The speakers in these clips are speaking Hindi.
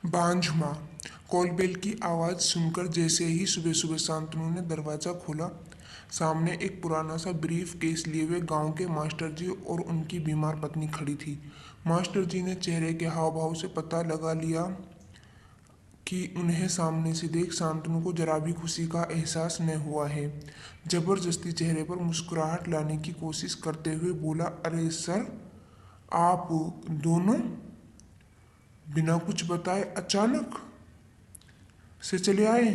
बांझ माँ। कॉलबेल की आवाज़ सुनकर जैसे ही सुबह सुबह शांतनु ने दरवाज़ा खोला, सामने एक पुराना सा ब्रीफ केस लिए हुए गांव के मास्टर जी और उनकी बीमार पत्नी खड़ी थी। मास्टर जी ने चेहरे के हाव भाव से पता लगा लिया कि उन्हें सामने से देख शांतनु को जरा भी खुशी का एहसास न हुआ है। जबरदस्ती चेहरे पर मुस्कुराहट लाने की कोशिश करते हुए बोला, अरे सर, आप दोनों बिना कुछ बताए अचानक से चले आए।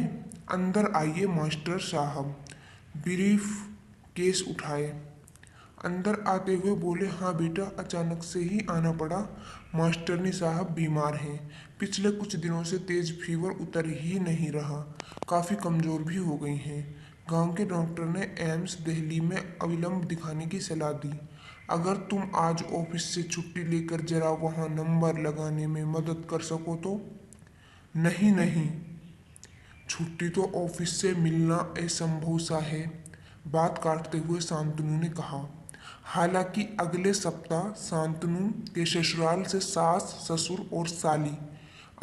अंदर आइए मास्टर साहब। ब्रीफ केस उठाए अंदर आते हुए बोले, हाँ बेटा, अचानक से ही आना पड़ा। मास्टरनी साहब बीमार हैं। पिछले कुछ दिनों से तेज फीवर उतर ही नहीं रहा, काफ़ी कमज़ोर भी हो गई हैं। गांव के डॉक्टर ने एम्स दिल्ली में अविलंब दिखाने की सलाह दी। अगर तुम आज ऑफिस से छुट्टी लेकर जरा वहाँ नंबर लगाने में मदद कर सको तो। नहीं नहीं, छुट्टी तो ऑफिस से मिलना असंभव सा है, बात काटते हुए शांतनु ने कहा। हालांकि अगले सप्ताह शांतनु के ससुराल से सास, ससुर और साली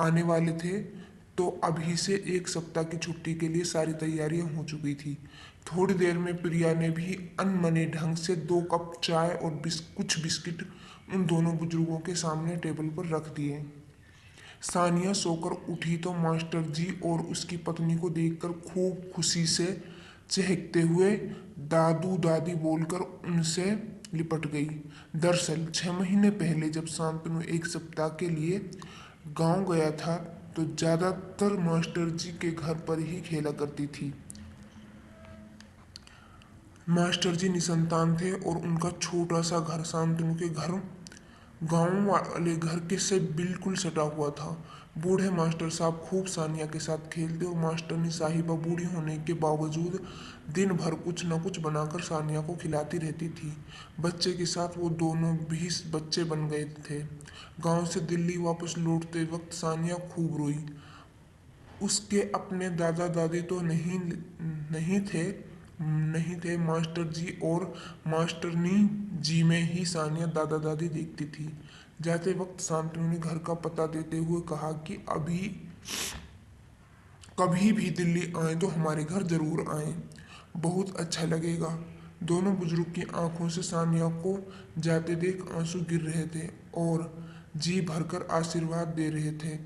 आने वाले थे, तो अभी से एक सप्ताह की छुट्टी के लिए सारी तैयारियां हो चुकी थी। थोड़ी देर में प्रिया ने भी अनमने ढंग से 2 कप चाय और कुछ बिस्किट उन दोनों बुजुर्गों के सामने टेबल पर रख दिए। सानिया सोकर उठी तो मास्टर जी और उसकी पत्नी को देखकर खूब खुशी से चहकते हुए दादू दादी बोलकर उनसे लिपट गई। दरअसल 6 महीने पहले जब शांतनु एक सप्ताह के लिए गांव गया था, तो ज़्यादातर मास्टर जी के घर पर ही खेला करती थी। मास्टर जी निसंतान थे और उनका छोटा सा घर शांतनु के घर गांव वाले घर के से बिल्कुल सटा हुआ था। बूढ़े मास्टर साहब खूब सानिया के साथ खेलते और मास्टरनी साहिबा बूढ़ी होने के बावजूद दिन भर कुछ न कुछ बनाकर सानिया को खिलाती रहती थी। बच्चे के साथ वो दोनों भी बच्चे बन गए थे। गांव से दिल्ली वापस लौटते वक्त सानिया खूब रोई। उसके अपने दादा दादी तो नहीं थे। मास्टर जी और मास्टरनी जी में ही सानिया दादा दादी देखती थी। जाते वक्त शांतनु ने घर का पता देते हुए कहा कि अभी कभी भी दिल्ली आए तो हमारे घर जरूर आए, बहुत अच्छा लगेगा। दोनों बुजुर्ग की आंखों से सानिया को जाते देख आंसू गिर रहे थे और जी भरकर आशीर्वाद दे रहे थे।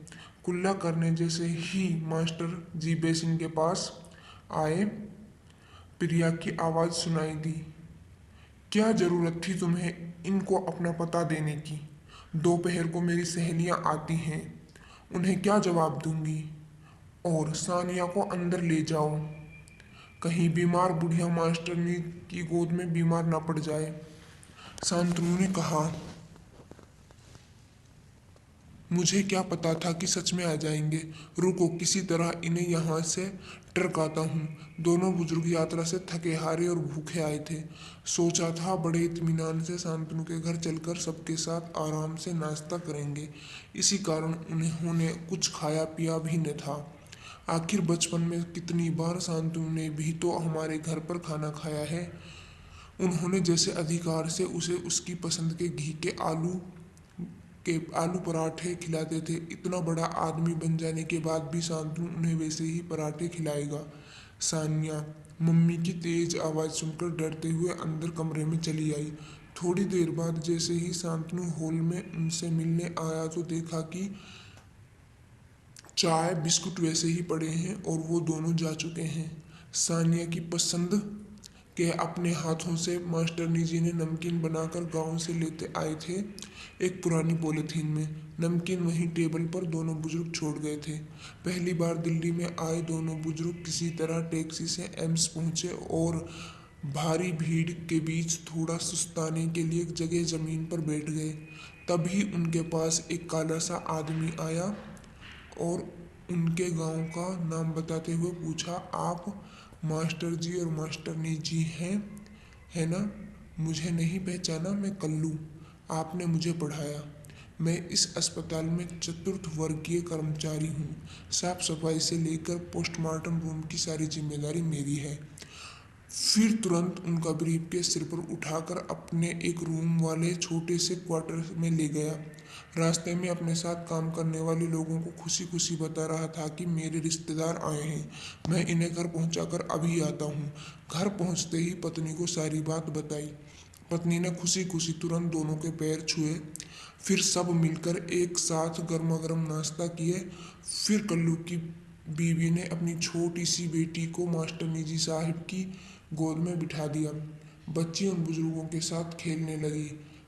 कुल्ला करने जैसे ही मास्टर जी बेसिन के पास आए, प्रिया की आवाज़ सुनाई दी, क्या ज़रूरत थी तुम्हें इनको अपना पता देने की? दोपहर को मेरी सहेलियां आती हैं, उन्हें क्या जवाब दूंगी? और सानिया को अंदर ले जाओ, कहीं बीमार बुढ़िया मास्टरनी की गोद में बीमार ना पड़ जाए। शांतनु ने कहा, मुझे क्या पता था कि सच में आ जाएंगे। रुको, किसी तरह इन्हें यहाँ से टरकाता हूँ। दोनों बुजुर्ग यात्रा से थके हारे और भूखे आए थे। सोचा था बड़े इत्मीनान से शांतनु के घर चलकर सबके साथ आराम से नाश्ता करेंगे, इसी कारण उन्होंने कुछ खाया पिया भी न था। आखिर बचपन में कितनी बार शांतनु ने भी तो हमारे घर पर खाना खाया है। उन्होंने जैसे अधिकार से उसे उसकी पसंद के आलू पराठे खिलाते थे। इतना बड़ा आदमी बन जाने के बाद भी शांतनु उन्हें वैसे ही पराठे खिलाएगा। सानिया मम्मी की तेज आवाज़ सुनकर डरते हुए अंदर कमरे में चली आई। थोड़ी देर बाद जैसे ही शांतनु हॉल में उनसे मिलने आया तो देखा कि चाय बिस्कुट वैसे ही पड़े हैं और वो दोनों जा चुके हैं। सानिया की पसंद के अपने हाथों से मास्टरनी जी ने नमकीन बनाकर गांव से लेते आए थे, एक पुरानी पॉलीथीन में। नमकीन वहीं टेबल पर दोनों बुजुर्ग छोड़ गए थे। पहली बार दिल्ली में आए दोनों बुजुर्ग किसी तरह टैक्सी से एम्स पहुंचे और भारी भीड़ के बीच थोड़ा सुस्ताने के लिए एक जगह जमीन पर बैठ गए। तभी उनके पास एक काला सा आदमी आया और उनके गांव का नाम बताते हुए पूछा, आप मास्टर जी और मास्टरनी जी हैं, है ना? मुझे नहीं पहचाना? मैं कल्लू, आपने मुझे पढ़ाया। मैं इस अस्पताल में चतुर्थ वर्गीय कर्मचारी हूँ। साफ सफाई से लेकर पोस्टमार्टम रूम की सारी जिम्मेदारी मेरी है। फिर तुरंत उनका ब्रीफकेस सिर पर उठाकर अपने एक रूम वाले छोटे से क्वार्टर में ले गया। रास्ते में अपने साथ काम करने वाले लोगों को खुशी खुशी बता रहा था कि मेरे रिश्तेदार आए हैं, मैं इन्हें घर पहुंचाकर अभी आता हूं। घर पहुंचते ही पत्नी को सारी बात बताई। पत्नी ने खुशी खुशी तुरंत दोनों के पैर छुए। फिर सब मिलकर एक साथ गर्मा गर्म नाश्ता किए। फिर कल्लू की बीवी ने अपनी छोटी सी बेटी को मास्टरनी जी साहिब की गोद में बिठा दिया। बच्ची उन बुजुर्गों के साथ खेलने लगी।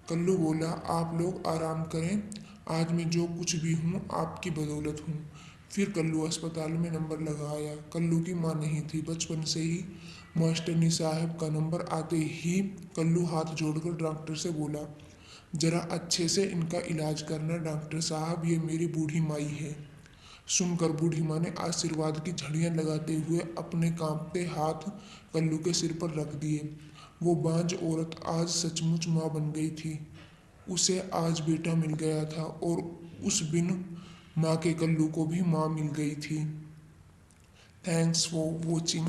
कल्लू बोला, आप लोग आराम करें, आज मैं जो कुछ भी हूँ आपकी बदौलत हूँ। फिर कल्लू अस्पताल में नंबर लगाया। कल्लू की माँ नहीं थी। बचपन से ही मास्टरनी साहब का नंबर आते ही कल्लू हाथ जोड़कर डॉक्टर से बोला, जरा अच्छे से इनका इलाज करना डॉक्टर साहब, ये मेरी बूढ़ी माई है। सुनकर बूढ़ी माँ ने आशीर्वाद की झड़ियाँ लगाते हुए अपने कांपते हाथ कल्लू के सिर पर रख दिए। वो बांझ औरत आज सचमुच माँ बन गई थी। उसे आज बेटा मिल गया था और उस बिन माँ के कल्लू को भी माँ मिल गई थी। Thanks for watching.